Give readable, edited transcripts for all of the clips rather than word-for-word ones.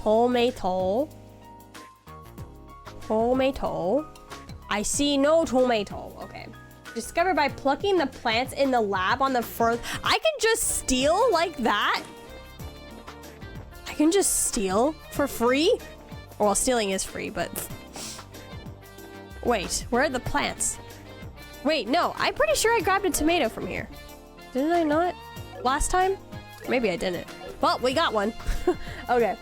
Tomato. Tomato. I see no tomato. Okay. Discovered by plucking the plants in the lab on the first. I can just steal like that? I can just steal for free? Well, stealing is free, but... Wait, where are the plants? Wait, no, I'm pretty sure I grabbed a tomato from here. Didn't I not? Last time? Maybe I didn't. Well, we got one. Okay.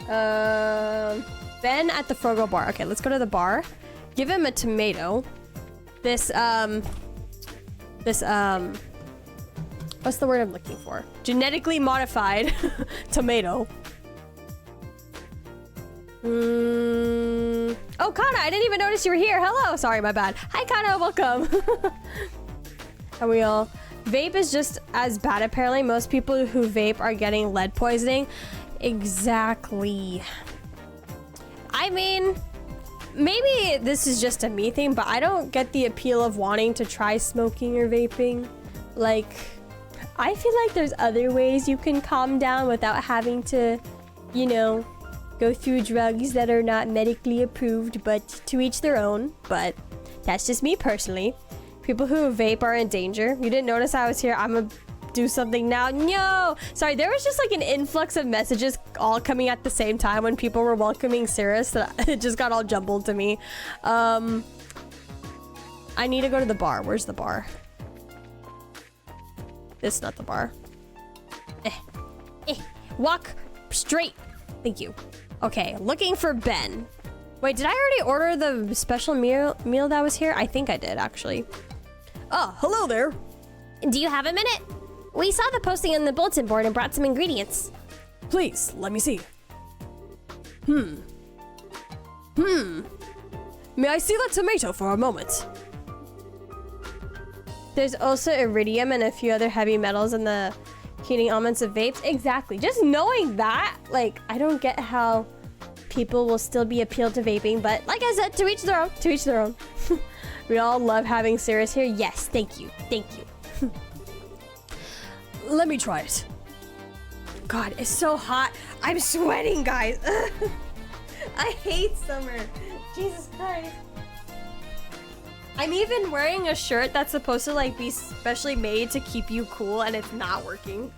Ben at the Frogo bar. Okay, let's go to the bar. Give him a tomato. What's the word I'm looking for? Genetically modified tomato. Oh, Kana, I didn't even notice you were here. Hello. Sorry, my bad. Hi, Kana. Welcome. And we all... Vape is just as bad, apparently. Most people who vape are getting lead poisoning. Exactly. I mean, maybe this is just a me thing, but I don't get the appeal of wanting to try smoking or vaping. Like, I feel like there's other ways you can calm down without having to, you know, go through drugs that are not medically approved, but to each their own. But that's just me personally. People who vape are in danger. You didn't notice I was here. I'm gonna do something now. No! Sorry, there was just like an influx of messages all coming at the same time when people were welcoming Cirrus. That it just got all jumbled to me. I need to go to the bar. Where's the bar? It's not the bar. Walk straight. Thank you. Okay, looking for Ben. Wait, did I already order the special meal that was here? I think I did, actually. Oh, hello there. Do you have a minute? We saw the posting on the bulletin board and brought some ingredients. Please, let me see. May I see that tomato for a moment? There's also iridium and a few other heavy metals in the heating elements of vapes. Exactly. Just knowing that, like, I don't get how people will still be appealed to vaping, but like I said, to each their own. To each their own. We all love having Cirrus here. Yes, thank you. Thank you. Let me try it. God, it's so hot. I'm sweating, guys. I hate summer. Jesus Christ. I'm even wearing a shirt that's supposed to like be specially made to keep you cool, and it's not working.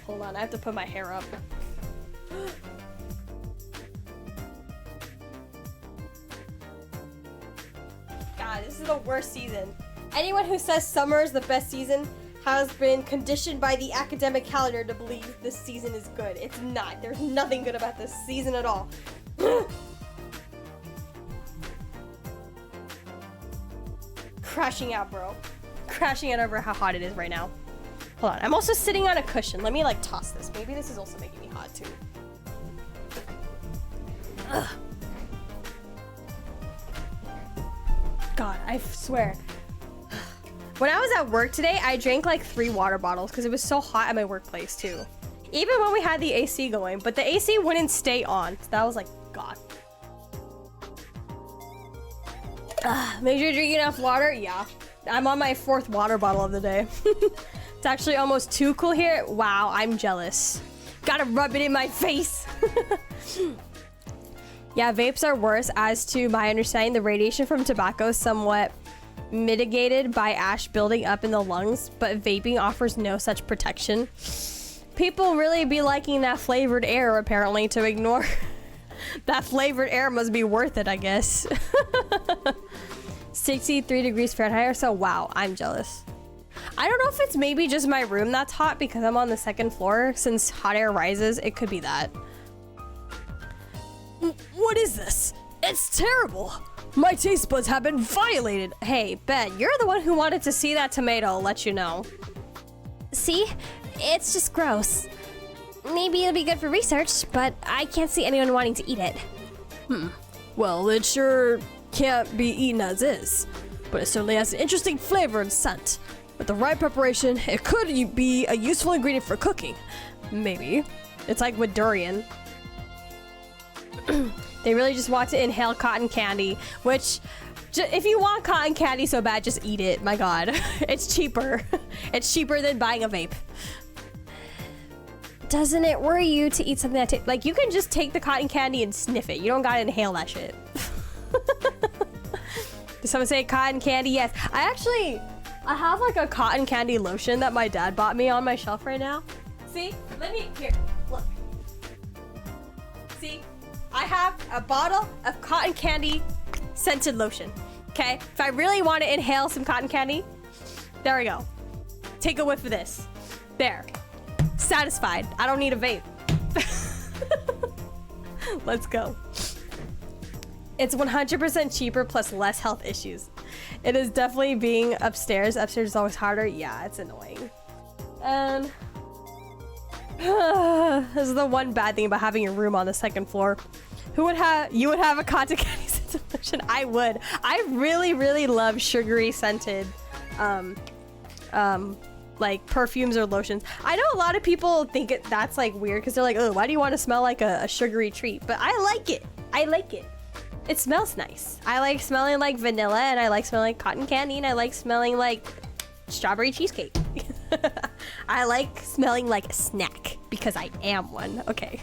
Hold on, I have to put my hair up. God, this is the worst season. Anyone who says summer is the best season has been conditioned by the academic calendar to believe this season is good. It's not. There's nothing good about this season at all. Crashing out, bro. Crashing out over how hot it is right now. Hold on. I'm also sitting on a cushion. Let me like toss this. Maybe this is also making me hot too. Ugh. God, I swear. When I was at work today, I drank like 3 water bottles because it was so hot at my workplace too. Even when we had the AC going, but the AC wouldn't stay on. So that was like, God. Make sure you drink enough water. Yeah, I'm on my 4th water bottle of the day. It's actually almost too cool here. Wow, I'm jealous. Gotta rub it in my face. Yeah, vapes are worse. As to my understanding, the radiation from tobacco is somewhat mitigated by ash building up in the lungs, but vaping offers no such protection. People really be liking that flavored air, apparently, to ignore. That flavored air must be worth it, I guess. 63 degrees Fahrenheit or so. Wow, I'm jealous. I don't know if it's maybe just my room that's hot because I'm on the 2nd floor. Since hot air rises, it could be that. What is this? It's terrible. My taste buds have been violated. Hey, Ben, you're the one who wanted to see that tomato. I'll let you know. See? It's just gross. Maybe it'll be good for research, but I can't see anyone wanting to eat it. Well, it sure can't be eaten as is, but it certainly has an interesting flavor and scent. With the right preparation, it could be a useful ingredient for cooking. Maybe. It's like with durian. They really just want to inhale cotton candy, which, if you want cotton candy so bad, just eat it. My God, it's cheaper. It's cheaper than buying a vape. doesn't it worry you to eat something that like, you can just take the cotton candy and sniff it. You don't gotta inhale that shit. Did someone say cotton candy? Yes. I have like a cotton candy lotion that my dad bought me on my shelf right now. See? Here, look. See? I have a bottle of cotton candy scented lotion. Okay? If I really want to inhale some cotton candy, there we go. Take a whiff of this. There. Satisfied. I don't need a vape. Let's go. It's 100% cheaper plus less health issues. It is definitely being upstairs. Upstairs is always harder. Yeah, it's annoying. And this is the one bad thing about having a room on the second floor. You would have a cotton candy scented lotion. I would. I really, really love sugary scented like perfumes or lotions. I know a lot of people think that's like weird because they're like, oh, why do you want to smell like a sugary treat? But I like it. I like it. It smells nice. I like smelling like vanilla, and I like smelling like cotton candy, and I like smelling like strawberry cheesecake. I like smelling like a snack because I am one. Okay.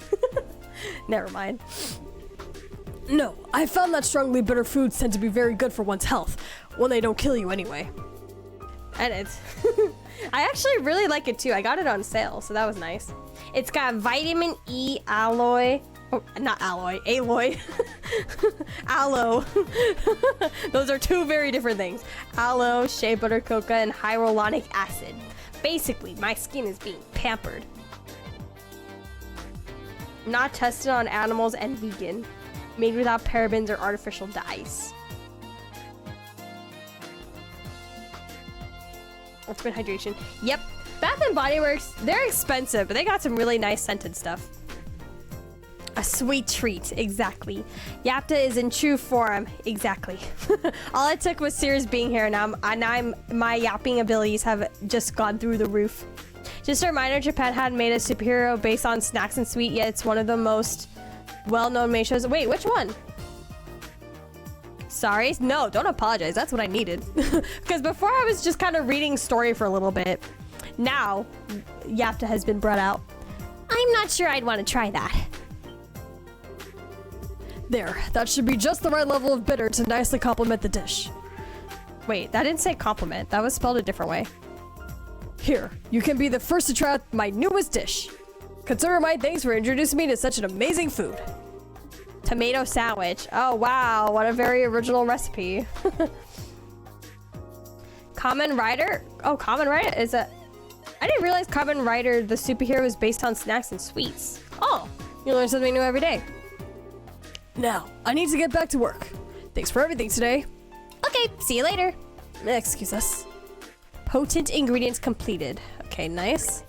Never mind. No, I found that strongly bitter foods tend to be very good for one's health when they don't kill you anyway. And it's I actually really like it too. I got it on sale, so that was nice. It's got vitamin E, aloe. Oh, not alloy, aloe. Aloe. Those are two very different things. Aloe, shea butter, coca, and hyaluronic acid. Basically, my skin is being pampered. Not tested on animals and vegan. Made without parabens or artificial dyes. Ultimate hydration. Yep. Bath and Body Works, they're expensive, but they got some really nice scented stuff. A sweet treat, exactly. Yapta is in true form, exactly. All it took was Sears being here, and my yapping abilities have just gone through the roof. Just a reminder, Japan had made a superhero based on snacks and sweet, yet it's one of the most well-known main shows. Wait, which one? Sorry? No, don't apologize. That's what I needed. Because before I was just kind of reading story for a little bit. Now, Yapta has been brought out. I'm not sure I'd want to try that. There, that should be just the right level of bitter to nicely complement the dish. Wait, that didn't say compliment. That was spelled a different way. Here, you can be the first to try out my newest dish. Consider my thanks for introducing me to such an amazing food. Tomato sandwich. Oh, wow. What a very original recipe. Kamen Rider? Oh, Kamen Rider is a... I didn't realize Kamen Rider, the superhero, is based on snacks and sweets. Oh, you learn something new every day. Now, I need to get back to work. Thanks for everything today. Okay, see you later. Excuse us. Potent ingredients completed. Okay, nice.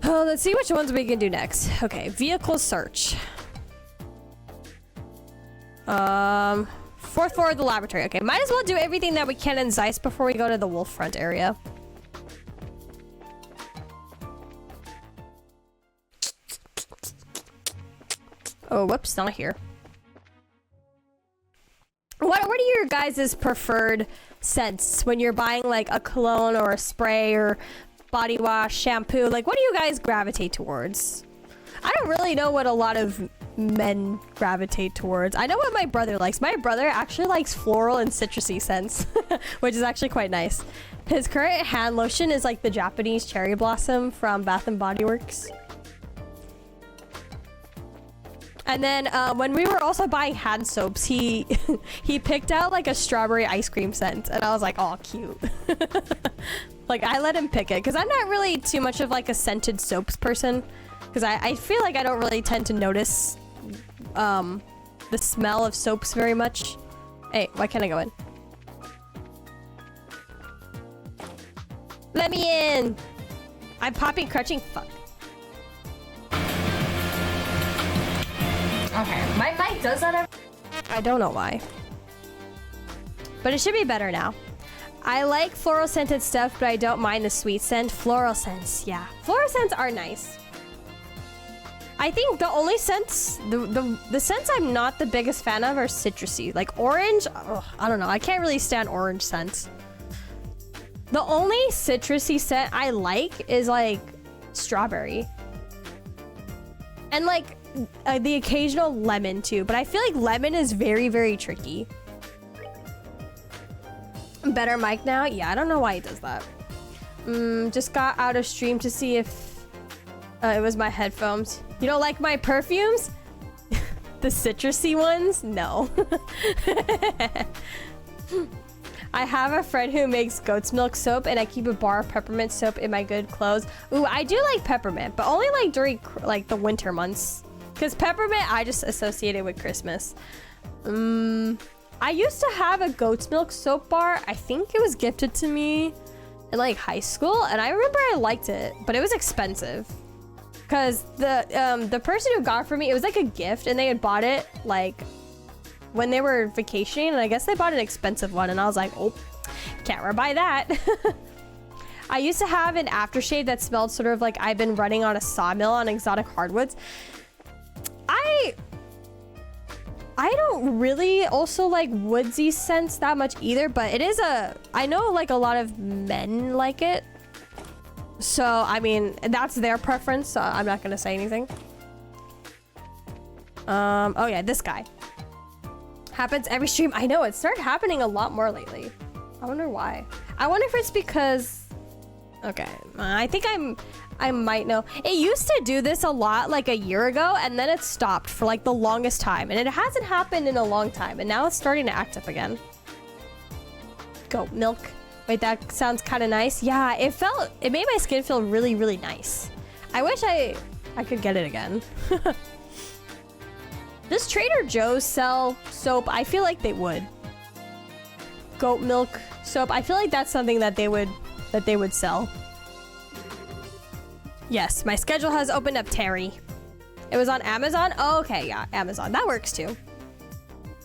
Let's see which ones we can do next. Okay, vehicle search. Fourth floor of the laboratory. Okay, might as well do everything that we can in Zeiss before we go to the Wolffront area. Oh, whoops, not here. What are your guys' preferred scents when you're buying like a cologne or a spray or body wash, shampoo? Like, what do you guys gravitate towards? I don't really know what a lot of men gravitate towards. I know what my brother likes. My brother actually likes floral and citrusy scents, which is actually quite nice. His current hand lotion is like the Japanese cherry blossom from Bath and Body Works. And then when we were also buying hand soaps, he picked out like a strawberry ice cream scent, and I was like, oh, cute. Like, I let him pick it because I'm not really too much of like a scented soaps person, because I feel like I don't really tend to notice the smell of soaps very much. Hey, why can't I go in? Let me in. I'm popping, crutching. Fuck. Okay, my mic does that I don't know why. But it should be better now. I like floral scented stuff, but I don't mind the sweet scent. Floral scents, yeah. Floral scents are nice. I think the only scents, the scents I'm not the biggest fan of are citrusy. Like orange, ugh, I don't know. I can't really stand orange scents. The only citrusy scent I like is like strawberry. And like the occasional lemon too, but I feel like lemon is very, very tricky. Better mic now? Yeah, I don't know why he does that. Just got out of stream to see if it was my headphones. You don't like my perfumes? The citrusy ones? No. I have a friend who makes goat's milk soap, and I keep a bar of peppermint soap in my good clothes. Ooh, I do like peppermint, but only like during like the winter months. Because peppermint, I just associate it with Christmas. I used to have a goat's milk soap bar. I think it was gifted to me in like high school, and I remember I liked it, but it was expensive. Because the person who got it for me, it was like a gift, and they had bought it like when they were vacationing, and I guess they bought an expensive one, and I was like, oh, can't buy that. I used to have an aftershave that smelled sort of like I've been running on a sawmill on exotic hardwoods. I don't really also like woodsy scents that much either, but it is I know like a lot of men like it. So, I mean, that's their preference, so I'm not gonna say anything. Oh yeah, this guy. Happens every stream. I know, it started happening a lot more lately. I wonder why. I wonder if it's because... Okay, I think I might know. It used to do this a lot like a year ago, and then it stopped for like the longest time. And it hasn't happened in a long time, and now it's starting to act up again. Goat milk. Wait, that sounds kind of nice. Yeah, it made my skin feel really, really nice. I wish I could get it again. Does Trader Joe's sell soap? I feel like they would. Goat milk soap. I feel like that's something that they would sell. Yes, my schedule has opened up, Terry. It was on Amazon? Oh, okay, yeah, Amazon. That works too.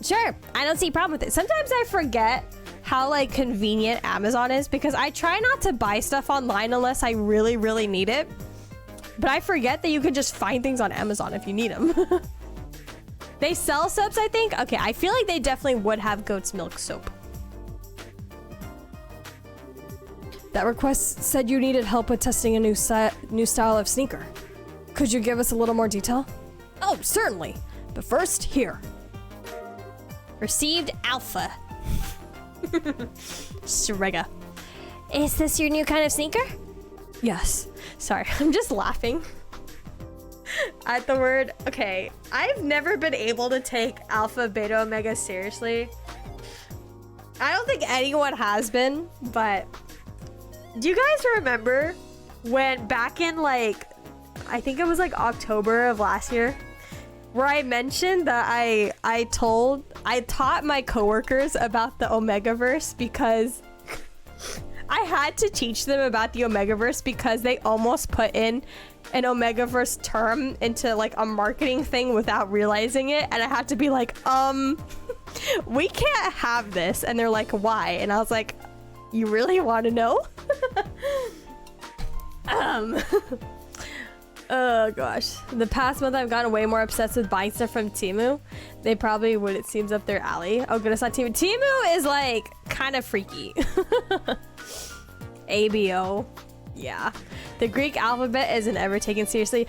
Sure, I don't see a problem with it. Sometimes I forget how like convenient Amazon is because I try not to buy stuff online unless I really, really need it. But I forget that you can just find things on Amazon if you need them. They sell soaps, I think? Okay, I feel like they definitely would have goat's milk soap. That request said you needed help with testing a new style of sneaker. Could you give us a little more detail? Oh, certainly. But first, here. Received alpha. Strega. Is this your new kind of sneaker? Yes. Sorry, I'm just laughing at the word. Okay, I've never been able to take alpha, beta, omega seriously. I don't think anyone has been, but do you guys remember when back in like, I think it was like October of last year, where I mentioned that I taught my coworkers about the Omegaverse because I had to teach them about the Omegaverse because they almost put in an Omegaverse term into like a marketing thing without realizing it, and I had to be like, we can't have this. And they're like, why? And I was like, you really want to know? Oh gosh, the past month I've gotten way more obsessed with buying stuff from Temu. They probably would, it seems, up their alley. Oh goodness, not Temu. Temu is like kind of freaky. ABO. Yeah, the Greek alphabet isn't ever taken seriously.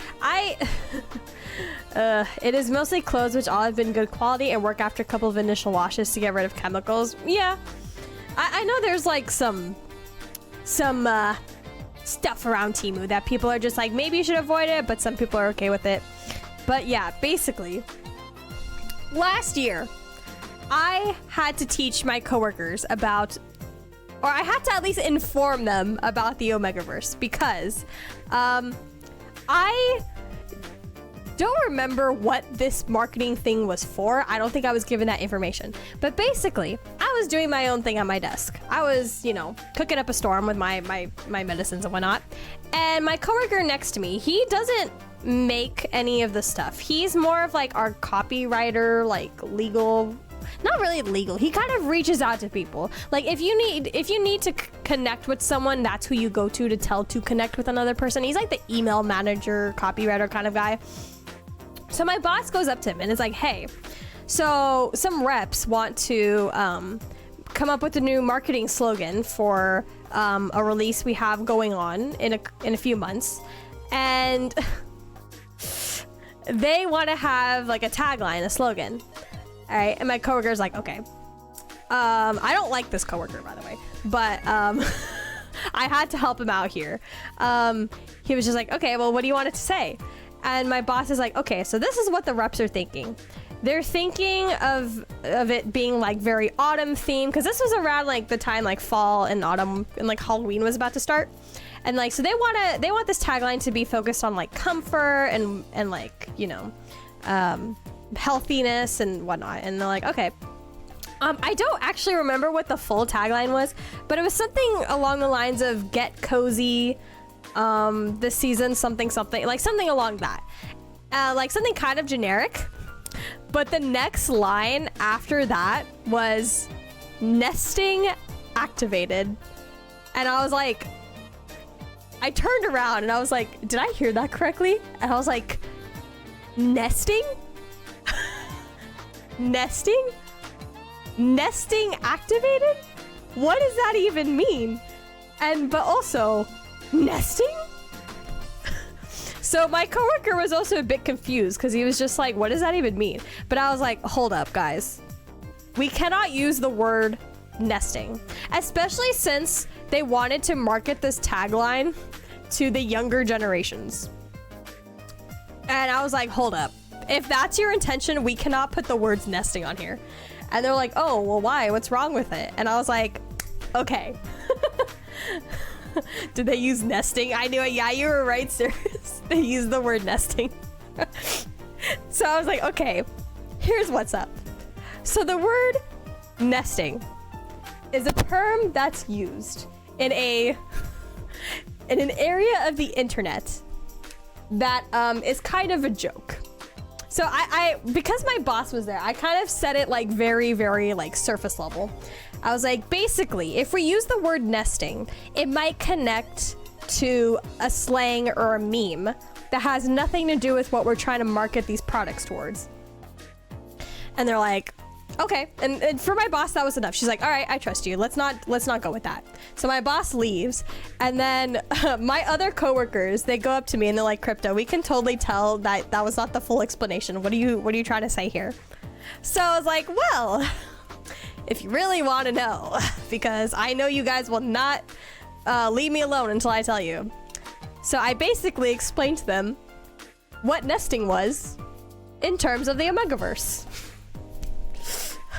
It is mostly clothes which all have been good quality and work after a couple of initial washes to get rid of chemicals. Yeah, I know there's like some stuff around Temu that people are just like, maybe you should avoid it, but some people are okay with it. But yeah, basically, last year, I had to teach my coworkers about, or I had to at least inform them about the Omegaverse because I don't remember what this marketing thing was for. I don't think I was given that information. But basically, I was doing my own thing on my desk. I was, you know, cooking up a storm with my medicines and whatnot. And my coworker next to me, he doesn't make any of the stuff. He's more of like our copywriter, like legal, not really legal. He kind of reaches out to people. Like if you need to connect with someone, that's who you go to tell to connect with another person. He's like the email manager, copywriter kind of guy. So my boss goes up to him and is like, hey, so some reps want to come up with a new marketing slogan for a release we have going on in a few months. And they want to have like a tagline, a slogan. All right, and my coworker's like, okay. I don't like this coworker, by the way, but I had to help him out here. He was just like, okay, well, what do you want it to say? And my boss is like, okay, so this is what the reps are thinking. They're thinking of it being like very autumn themed, because this was around like the time like fall and autumn and like Halloween was about to start. And like, so they want this tagline to be focused on like comfort and like, you know, healthiness and whatnot. And they're like, okay. I don't actually remember what the full tagline was, but it was something along the lines of get cozy, this season, something, like something along that. Like something kind of generic. But the next line after that was nesting activated. And I was like, I turned around and I was like, did I hear that correctly? And I was like, nesting? Nesting? Nesting activated? What does that even mean? But also, nesting? So my coworker was also a bit confused because he was just like, what does that even mean? But I was like, hold up, guys. We cannot use the word nesting, especially since they wanted to market this tagline to the younger generations. And I was like, hold up. If that's your intention, we cannot put the words nesting on here. And they're like, oh, well, why? What's wrong with it? And I was like, okay. Did they use nesting? I knew it. Yeah, you were right, sir. They used the word nesting. So I was like, okay, here's what's up. So the word nesting is a term that's used in an area of the internet that is kind of a joke. So I because my boss was there, I kind of said it like very, very like surface level. I was like, basically, if we use the word nesting, it might connect to a slang or a meme that has nothing to do with what we're trying to market these products towards. And they're like, okay. And for my boss, that was enough. She's like, all right, I trust you. Let's not go with that. So my boss leaves, and then my other coworkers, they go up to me and they're like, Crypta, we can totally tell that that was not the full explanation. What are you trying to say here? So I was like, well, if you really want to know, because I know you guys will not leave me alone until I tell you. So I basically explained to them what nesting was in terms of the Omegaverse.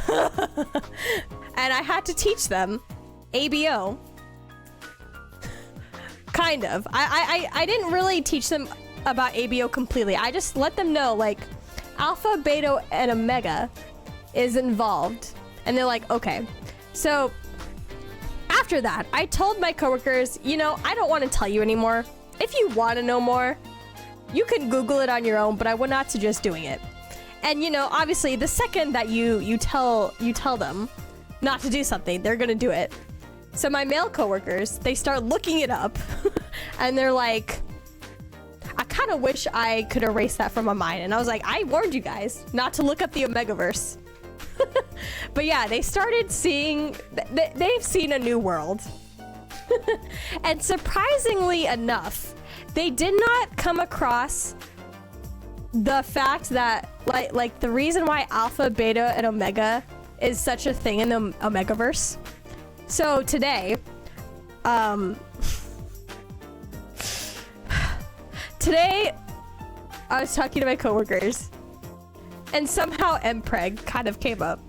And I had to teach them ABO. Kind of. I didn't really teach them about ABO completely. I just let them know, like, alpha, beta, and omega is involved. And they're like, okay. So after that, I told my coworkers, you know, I don't want to tell you anymore. If you want to know more, you can Google it on your own, but I would not suggest doing it. And, you know, obviously, the second that you tell them not to do something, they're gonna do it. So my male coworkers, they start looking it up, and they're like, I kind of wish I could erase that from my mind. And I was like, I warned you guys not to look up the Omegaverse. But yeah, they started seeing, they've seen a new world. And surprisingly enough, they did not come across the fact that like the reason why alpha, beta, and omega is such a thing in the Omegaverse. So today I was talking to my coworkers, and somehow mpreg kind of came up.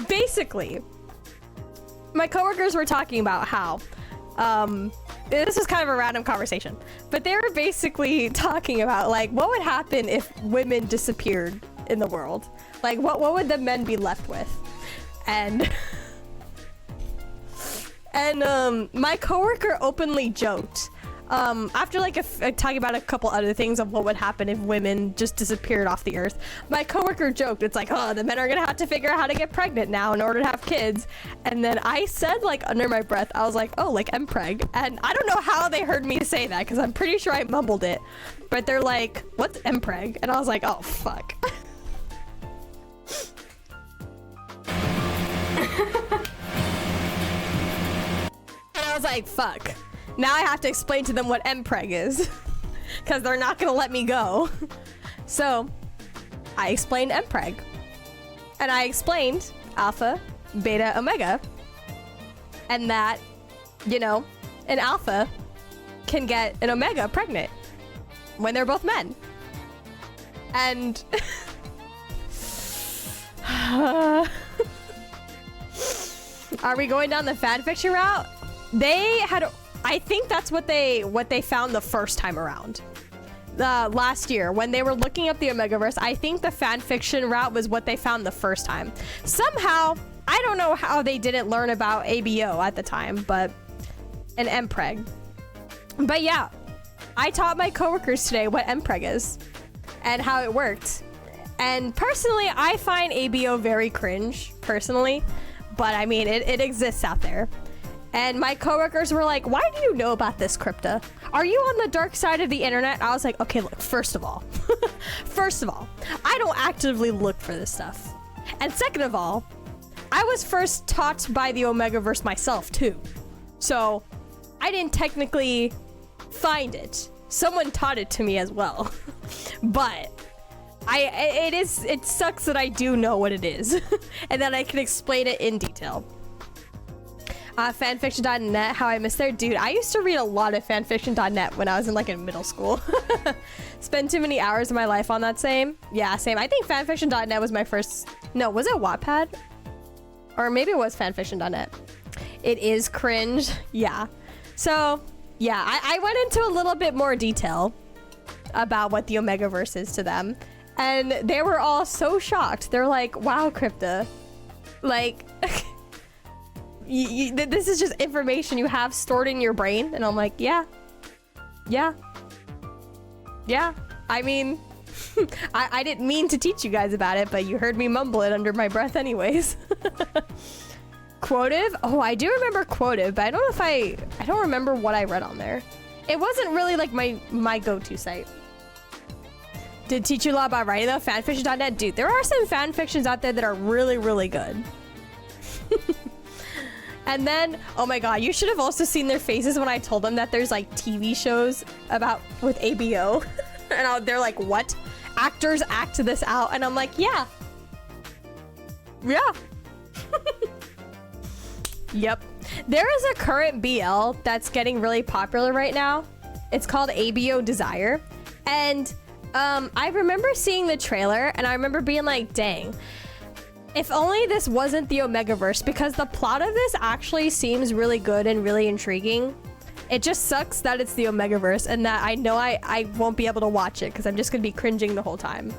Basically, my coworkers were talking about how this was kind of a random conversation, but they were basically talking about like what would happen if women disappeared in the world. Like what would the men be left with? And my coworker openly joked after like talking about a couple other things of what would happen if women just disappeared off the earth. My coworker joked, it's like, oh, the men are gonna have to figure out how to get pregnant now in order to have kids. And then I said, like, under my breath, I was like, oh, like mpreg. And I don't know how they heard me say that, because I'm pretty sure I mumbled it, but they're like, what's mpreg? And I was like, oh fuck. And I was like, fuck. Now I have to explain to them what mpreg is because they're not gonna let me go. So I explained mpreg, and I explained alpha, beta, omega, and that, you know, an alpha can get an omega pregnant when they're both men. And are we going down the fanfiction route? They had, I think that's what they found the first time around. Last year when they were looking up the Omegaverse, I think the fanfiction route was what they found the first time. Somehow, I don't know how they didn't learn about ABO at the time, but an mpreg. But yeah, I taught my coworkers today what mpreg is and how it worked. And personally, I find ABO very cringe, personally. But I mean, it exists out there. And my coworkers were like, why do you know about this, Crypta? Are you on the dark side of the internet? I was like, okay, look, first of all, I don't actively look for this stuff. And second of all, I was first taught by the Omegaverse myself too. So I didn't technically find it. Someone taught it to me as well. But it sucks that I do know what it is and that I can explain it in detail. Fanfiction.net, how I missed there. Dude, I used to read a lot of fanfiction.net when I was in middle school. Spent too many hours of my life on that same. Yeah, same. I think fanfiction.net was my first. No, was it Wattpad? Or maybe it was fanfiction.net. It is cringe. Yeah. So, yeah, I went into a little bit more detail about what the Omegaverse is to them. And they were all so shocked. They're like, wow, Crypta. Like, this is just information you have stored in your brain. And I'm like, yeah. I mean, I didn't mean to teach you guys about it, but you heard me mumble it under my breath anyways. Quotive? Oh, I do remember Quotive, but I don't know if I don't remember what I read on there. It wasn't really like my go-to site. Did teach you a lot about writing though? Fanfiction.net? Dude, there are some fanfictions out there that are really, really good. And then, oh my god, you should have also seen their faces when I told them that there's like TV shows with ABO. And they're like, what? Actors act this out? And I'm like, yeah. Yep. There is a current BL that's getting really popular right now. It's called ABO Desire. And I remember seeing the trailer and I remember being like, dang, if only this wasn't the Omegaverse, because the plot of this actually seems really good and really intriguing. It just sucks that it's the Omegaverse and that I know I won't be able to watch it because I'm just gonna be cringing the whole time.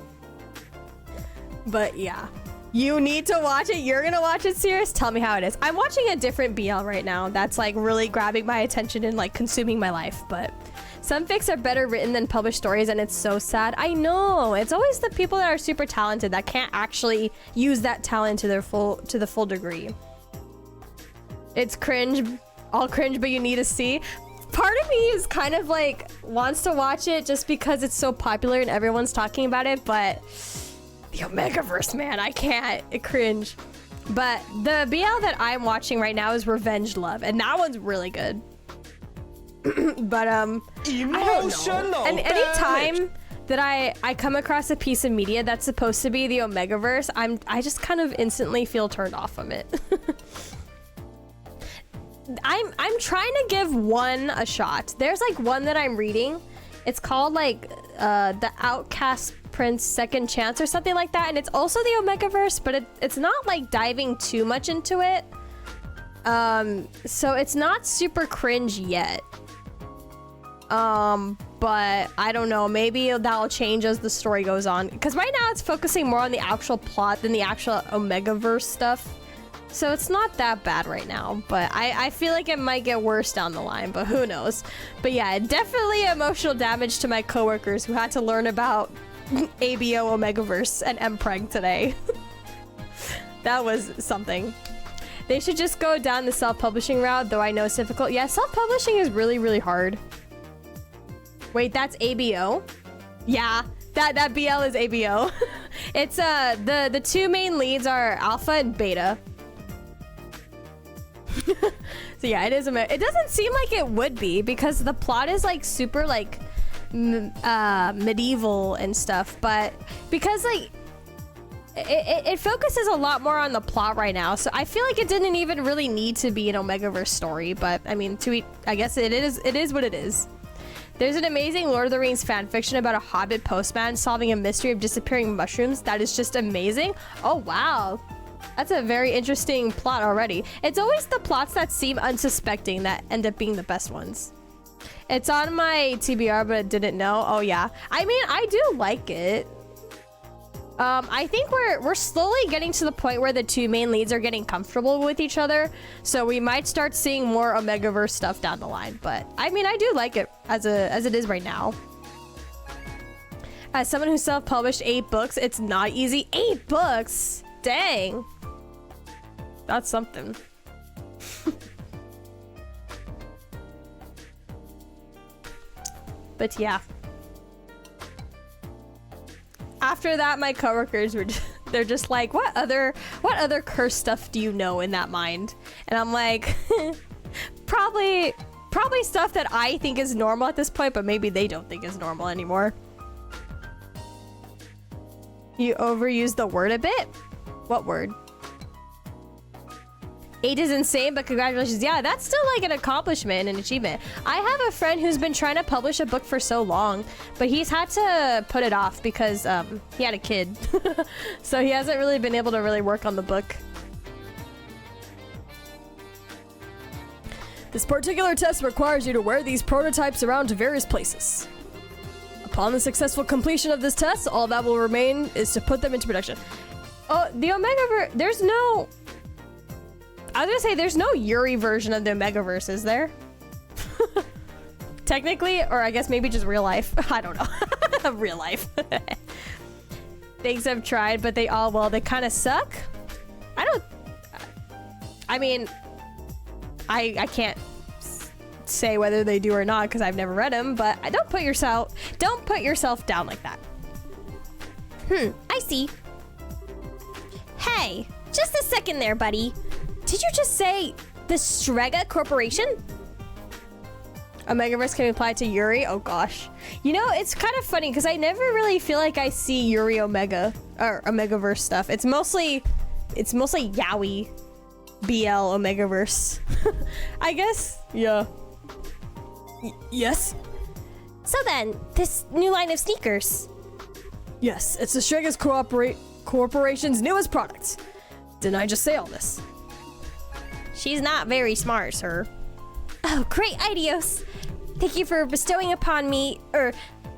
But yeah, you need to watch it. You're gonna watch it, Sirius? Tell me how it is. I'm watching a different BL right now that's like really grabbing my attention and like consuming my life, but some fics are better written than published stories and it's so sad. I know, it's always the people that are super talented that can't actually use that talent to the full degree. It's cringe, all cringe, but you need to see. Part of me is kind of like wants to watch it just because it's so popular and everyone's talking about it, but the Omegaverse, man, I can't. It cringe. But the BL that I'm watching right now is Revenge Love, and that one's really good. But I don't know. And anytime that I come across a piece of media that's supposed to be the Omegaverse, I just kind of instantly feel turned off from it. I'm trying to give one a shot. There's like one that I'm reading. It's called like The Outcast Prince Second Chance or something like that, and it's also the Omegaverse, but it's not like diving too much into it. So it's not super cringe yet. But I don't know, maybe that'll change as the story goes on, because right now it's focusing more on the actual plot than the actual Omegaverse stuff. So it's not that bad right now, but I feel like it might get worse down the line, but who knows. But yeah, definitely emotional damage to my coworkers who had to learn about ABO Omegaverse and mpreg today. That was something. They should just go down the self-publishing route, though I know it's difficult. Yeah, self-publishing is really, really hard. Wait, that's ABO? Yeah, that BL is ABO. It's the two main leads are Alpha and Beta. So yeah, it is it doesn't seem like it would be because the plot is like super like medieval and stuff, but because like it focuses a lot more on the plot right now, so I feel like it didn't even really need to be an Omegaverse story. But I mean, I guess it is what it is. There's an amazing Lord of the Rings fanfiction about a Hobbit postman solving a mystery of disappearing mushrooms that is just amazing. Oh wow, that's a very interesting plot already. It's always the plots that seem unsuspecting that end up being the best ones. It's on my TBR, but I didn't know. Oh yeah, I mean, I do like it. I think we're slowly getting to the point where the two main leads are getting comfortable with each other, so we might start seeing more Omegaverse stuff down the line. But I mean, I do like it as it is right now. As someone who self-published 8 books, it's not easy. 8 books, dang, that's something. But yeah. After that, my coworkers were they're just like, what other curse stuff do you know in that mind? And I'm like, probably stuff that I think is normal at this point, but maybe they don't think is normal anymore. You overuse the word a bit? What word? 8 is insane, but congratulations. Yeah, that's still like an accomplishment and an achievement. I have a friend who's been trying to publish a book for so long, but he's had to put it off because he had a kid. So he hasn't really been able to really work on the book. This particular test requires you to wear these prototypes around to various places. Upon the successful completion of this test, all that will remain is to put them into production. Oh, the Omegaverse, there's no... I was gonna say, there's no Yuri version of the Omegaverse, is there? Technically, or I guess maybe just real life. I don't know. Real life. Things I've tried, but they kind of suck. I mean, I can't say whether they do or not because I've never read them, but don't put yourself down like that. I see. Hey, just a second there, buddy. Did you just say the Strega Corporation? Omegaverse can be applied to Yuri? Oh gosh. You know, it's kind of funny because I never really feel like I see Yuri Omega or Omegaverse stuff. It's mostly Yaoi BL Omegaverse. I guess. Yeah. Yes? So then, this new line of sneakers. Yes, it's the Strega's Corporation's newest product. Didn't I just say all this? She's not very smart, sir. Oh, great ideos. Thank you for bestowing upon me, or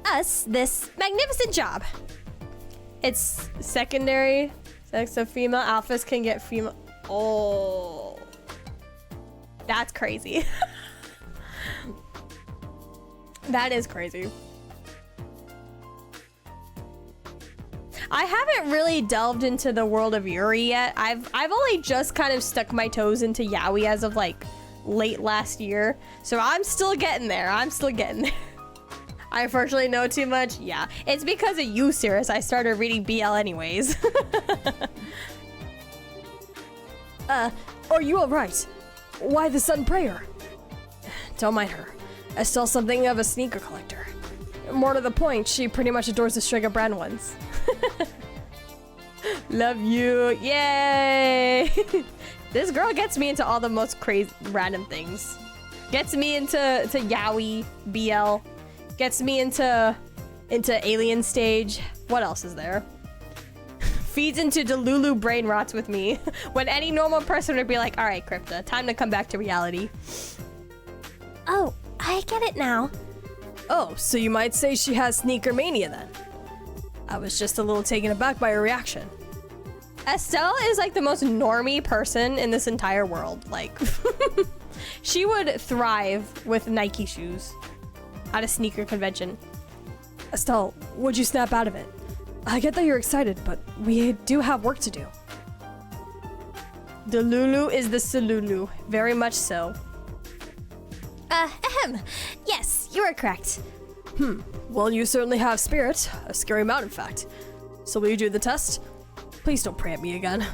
us, this magnificent job. It's secondary sex of female alphas can get female. Oh, that's crazy. That is crazy. I haven't really delved into the world of Yuri yet. I've only just kind of stuck my toes into Yaoi as of like late last year. So I'm still getting there. I unfortunately know too much. Yeah, it's because of you, Cirrus. I started reading BL anyways. Are you alright? Why the sudden prayer? Don't mind her. Estelle's something of a sneaker collector. More to the point, she pretty much adores the Strega brand ones. Love you. Yay. This girl gets me into all the most crazy random things. Gets me into Yaoi BL. Gets me into alien stage. What else is there? Feeds into Delulu brain rots with me. When any normal person would be like, all right, Crypta, time to come back to reality. Oh, I get it now. Oh, so you might say she has sneaker mania then. I was just a little taken aback by her reaction. Estelle is like the most normie person in this entire world. Like, she would thrive with Nike shoes at a sneaker convention. Estelle, would you snap out of it? I get that you're excited, but we do have work to do. The Lulu is the Salulu. Very much so. Yes, you are correct. Well, you certainly have spirit. A scary amount, in fact. So will you do the test? Please don't pray at me again.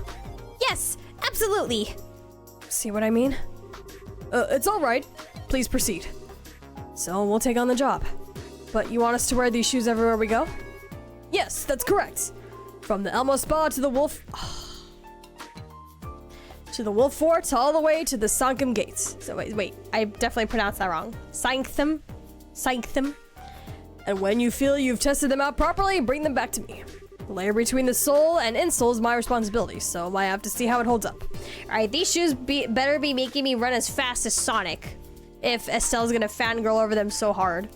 Yes, absolutely. See what I mean? It's all right. Please proceed. So we'll take on the job. But you want us to wear these shoes everywhere we go? Yes, that's correct. From the Elmo Spa to the Wolf... to the Wolf Fort, all the way to the Sanctum Gates. So wait, I definitely pronounced that wrong. Sanctum. And when you feel you've tested them out properly, bring them back to me. The layer between the sole and insole is my responsibility, so I have to see how it holds up. Alright, these shoes better be making me run as fast as Sonic, if Estelle's gonna fangirl over them so hard.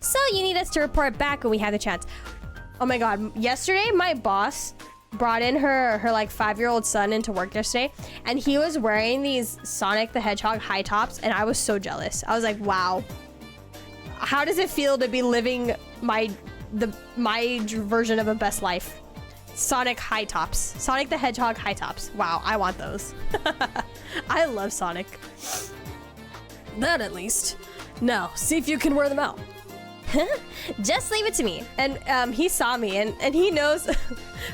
So you need us to report back when we have the chance. Oh my god, yesterday my boss brought in her like 5-year-old son into work yesterday, and he was wearing these Sonic the Hedgehog high tops, and I was so jealous. I was like, wow. How does it feel to be living my version of a best life? Sonic high tops. Sonic the Hedgehog high tops. Wow, I want those. I love Sonic. That at least. Now, see if you can wear them out. Just leave it to me. And he saw me, and he knows.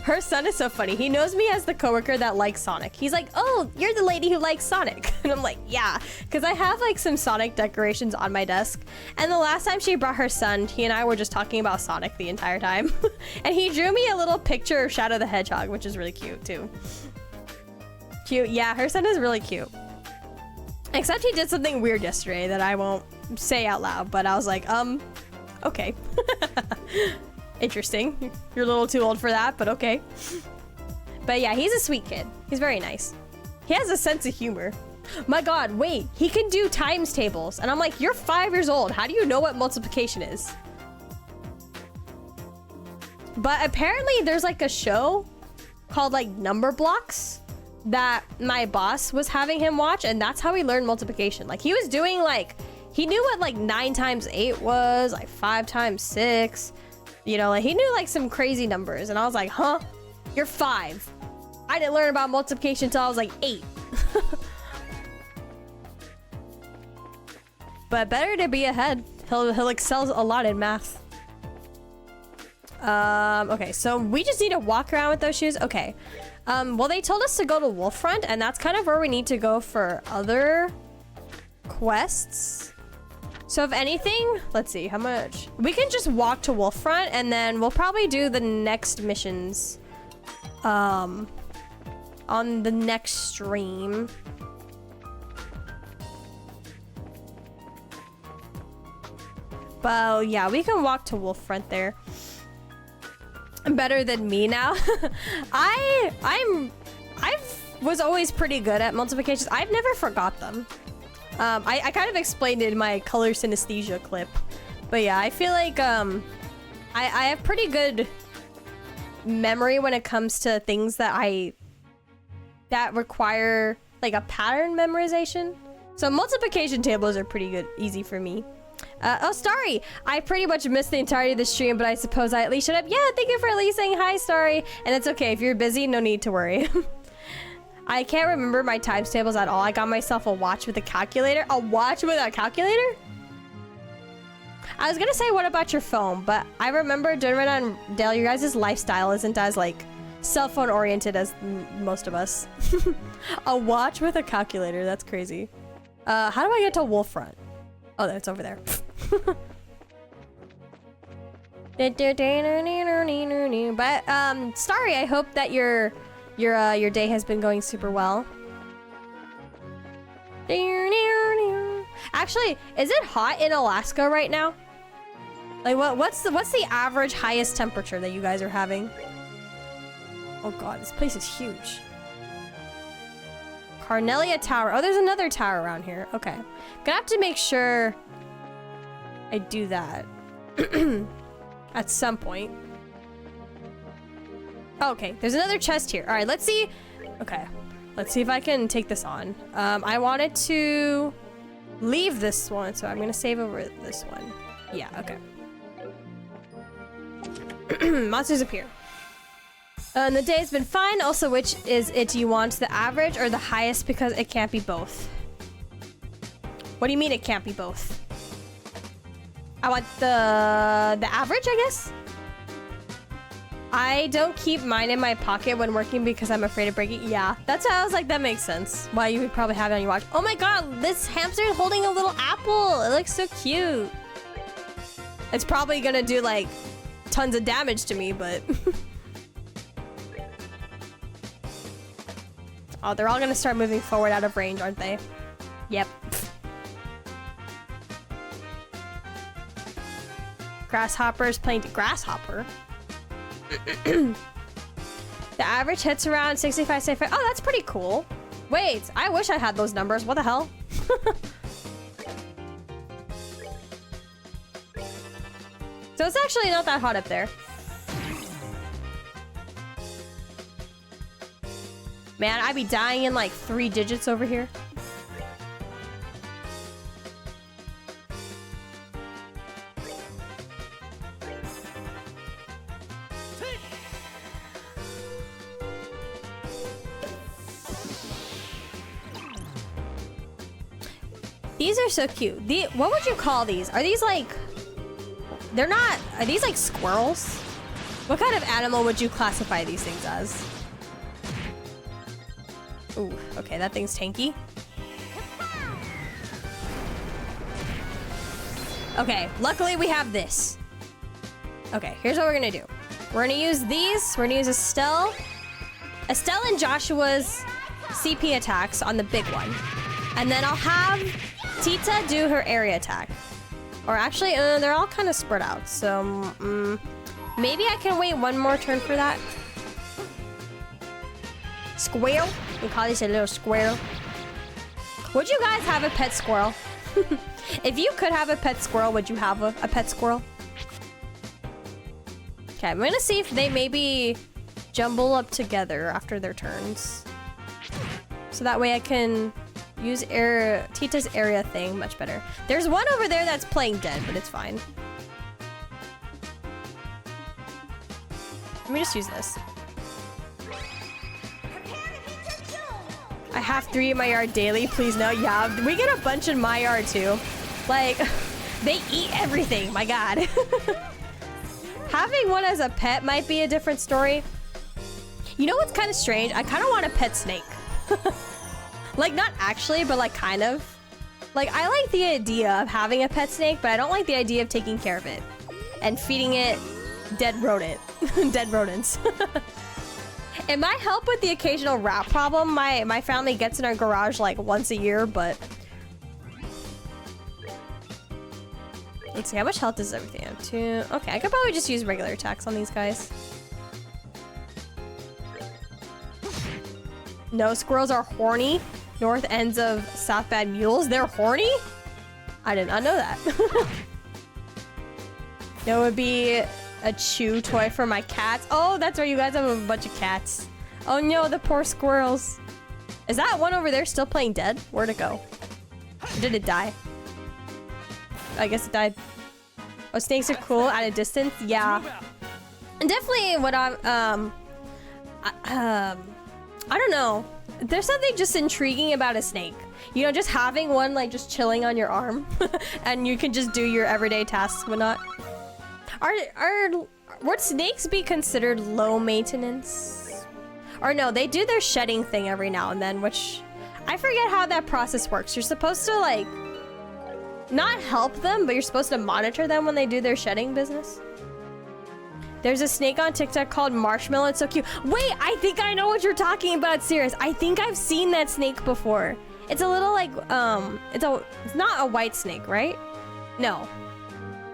Her son is so funny. He knows me as the coworker that likes Sonic. He's like, oh, you're the lady who likes Sonic. And I'm like, yeah, because I have like some Sonic decorations on my desk. And the last time she brought her son, he and I were just talking about Sonic the entire time. And he drew me a little picture of Shadow the Hedgehog, which is really cute too. Cute. Yeah, her son is really cute. Except he did something weird yesterday that I won't say out loud, but I was like, okay. Interesting. You're a little too old for that, but okay. But yeah, he's a sweet kid. He's very nice. He has a sense of humor. My god, wait, he can do times tables. And I'm like, you're 5 years old. How do you know what multiplication is? But apparently there's like a show called like Number Blocks that my boss was having him watch, and that's how he learned multiplication. Like he was doing like, he knew what like 9 times 8 was, like 5 times 6. You know, like he knew like some crazy numbers, and I was like, huh? You're 5. I didn't learn about multiplication until I was like 8. But better to be ahead. He'll excel a lot in math. Okay, so we just need to walk around with those shoes. Okay. Well, they told us to go to Wolffront, and that's kind of where we need to go for other quests. So if anything, let's see how much we can just walk to Wolffront, and then we'll probably do the next missions on the next stream. But yeah, we can walk to Wolffront there. Better than me now. I was always pretty good at multiplications. I've never forgot them. I kind of explained it in my color synesthesia clip, but yeah, I feel like I have pretty good memory when it comes to things that require like a pattern memorization. So multiplication tables are pretty good, easy for me. Oh, Starry, I pretty much missed the entirety of the stream, but I suppose I at least showed up. Yeah, thank you for at least saying hi, Starry. And it's okay, if you're busy, no need to worry. I can't remember my times tables at all. I got myself a watch with a calculator. A watch with a calculator? I was gonna say, what about your phone? But I remember Dunran and Dale, your guys' lifestyle isn't as like cell phone oriented as most of us. A watch with a calculator, that's crazy. How do I get to Wolffront? Oh, it's over there. But Starry, I hope that your day has been going super well. Actually, is it hot in Alaska right now? Like what's the average highest temperature that you guys are having? Oh god, this place is huge. Carnelia Tower. Oh, there's another tower around here. Okay. Gonna have to make sure I do that at some point. Okay, there's another chest here. All right, let's see. Okay, let's see if I can take this on. I wanted to leave this one, so I'm gonna save over this one. Yeah, okay. Monsters appear. And the day has been fine. Also, which is it you want? The average or the highest? Because it can't be both. What do you mean it can't be both? I want the average, I guess? I don't keep mine in my pocket when working because I'm afraid of breaking. Yeah, that's why I was like, that makes sense. Why you would probably have it on your watch. Oh my god, this hamster is holding a little apple. It looks so cute. It's probably gonna do like tons of damage to me, but oh, they're all gonna start moving forward out of range, aren't they? Yep. Grasshopper's playing grasshopper. The average hits around 65, 75. Oh, that's pretty cool. Wait, I wish I had those numbers. What the hell? So it's actually not that hot up there. Man, I'd be dying in like 3 digits over here. These are so cute. What would you call these? Are these like... They're not... Are these like squirrels? What kind of animal would you classify these things as? Ooh, okay, that thing's tanky. Okay, luckily we have this. Okay, here's what we're gonna do. We're gonna use these. We're gonna use Estelle and Joshua's CP attacks on the big one. And then I'll have Tita do her area attack. Or actually, they're all kind of spread out. So, maybe I can wait one more turn for that. Squirrel? We call this a little squirrel. Would you guys have a pet squirrel? If you could have a pet squirrel, would you have a pet squirrel? Okay, I'm gonna see if they maybe jumble up together after their turns. So that way I can use Tita's area thing much better. There's one over there that's playing dead, but it's fine. Let me just use this. I have 3 in my yard daily, please no. Yeah, we get a bunch in my yard too. Like, they eat everything, my god. Having one as a pet might be a different story. You know what's kind of strange? I kind of want a pet snake. Like, not actually, but like kind of. Like, I like the idea of having a pet snake, but I don't like the idea of taking care of it and feeding it dead rodent. Dead rodents. It might help with the occasional rat problem my family gets in our garage like once a year, but... Let's see, how much health does everything have? 2... Okay, I could probably just use regular attacks on these guys. No, squirrels are horny. North ends of South Bad Mules. They're horny? I did not know that. That would be a chew toy for my cats. Oh, that's right. You guys have a bunch of cats. Oh no, the poor squirrels. Is that one over there still playing dead? Where'd it go? Or did it die? I guess it died. Oh, snakes are cool at a distance? Yeah. And definitely what I don't know. There's something just intriguing about a snake. You know, just having one like just chilling on your arm and you can just do your everyday tasks, whatnot. Would snakes be considered low maintenance? Or no, they do their shedding thing every now and then, which I forget how that process works. You're supposed to like not help them, but you're supposed to monitor them when they do their shedding business. There's a snake on TikTok called Marshmallow. It's so cute. Wait, I think I know what you're talking about, serious. I think I've seen that snake before. It's a little like, it's not a white snake, right? No.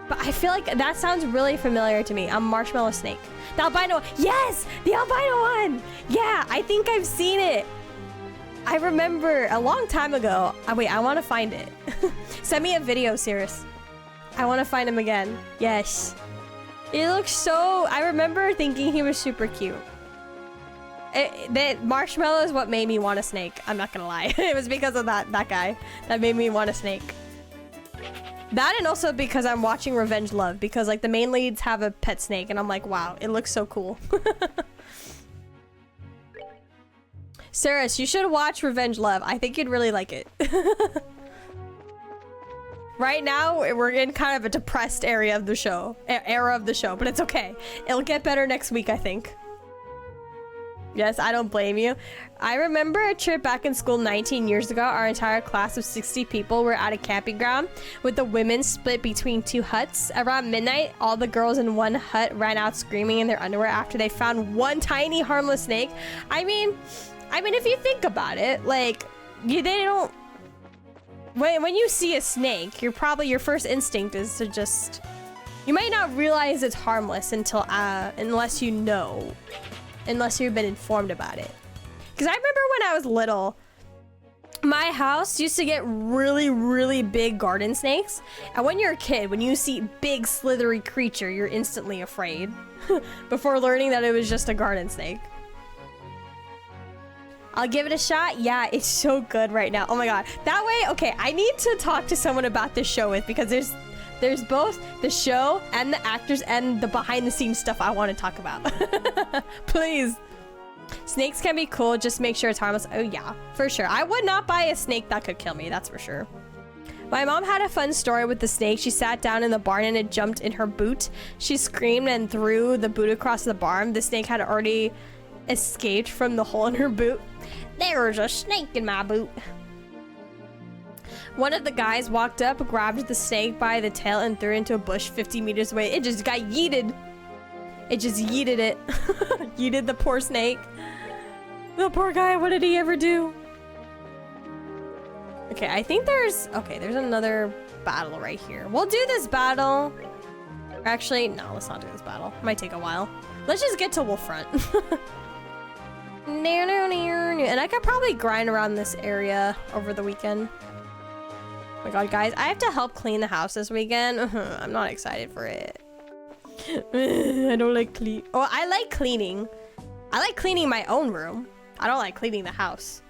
But I feel like that sounds really familiar to me. A marshmallow snake. The albino, yes! The albino one! Yeah, I think I've seen it. I remember a long time ago. Wait, I want to find it. Send me a video, Cirrus. I want to find him again. Yes. It looks so... I remember thinking he was super cute. That marshmallow is what made me want a snake. I'm not gonna lie. It was because of that guy that made me want a snake. That and also because I'm watching Revenge Love. Because like the main leads have a pet snake and I'm like, wow, it looks so cool. Cirrus, you should watch Revenge Love. I think you'd really like it. Right now, we're in kind of a depressed area of the show, era of the show, but it's okay. It'll get better next week, I think. Yes, I don't blame you. I remember a trip back in school 19 years ago. Our entire class of 60 people were at a camping ground with the women split between 2 huts. Around midnight, all the girls in one hut ran out screaming in their underwear after they found one tiny harmless snake. I mean, if you think about it, like, they don't... When you see a snake, your first instinct is to just... You might not realize it's harmless until, unless you know. Unless you've been informed about it. Because I remember when I was little, my house used to get really, really big garden snakes. And when you're a kid, when you see big slithery creature, you're instantly afraid. Before learning that it was just a garden snake. I'll give it a shot. Yeah, it's so good right now. Oh my god. That way, okay, I need to talk to someone about this show with, because there's both the show and the actors and the behind the scenes stuff I want to talk about. Please. Snakes can be cool, just make sure it's harmless. Oh yeah, for sure. I would not buy a snake that could kill me, that's for sure. My mom had a fun story with the snake. She sat down in the barn and it jumped in her boot. She screamed and threw the boot across the barn. The snake had already escaped from the hole in her boot. There's a snake in my boot. One of the guys walked up, grabbed the snake by the tail, and threw it into a bush 50 meters away. It just got yeeted. It just yeeted it. Yeeted the poor snake. The poor guy, what did he ever do? Okay, I think there's another battle right here. We'll do this battle. Actually, no, let's not do this battle. It might take a while. Let's just get to Wolffront. And I could probably grind around this area over the weekend. Oh my god, guys, I have to help clean the house this weekend. I'm not excited for it. I don't like clean. Oh, I like cleaning. I like cleaning my own room. I don't like cleaning the house.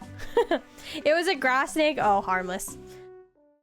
It was a grass snake. Oh, harmless.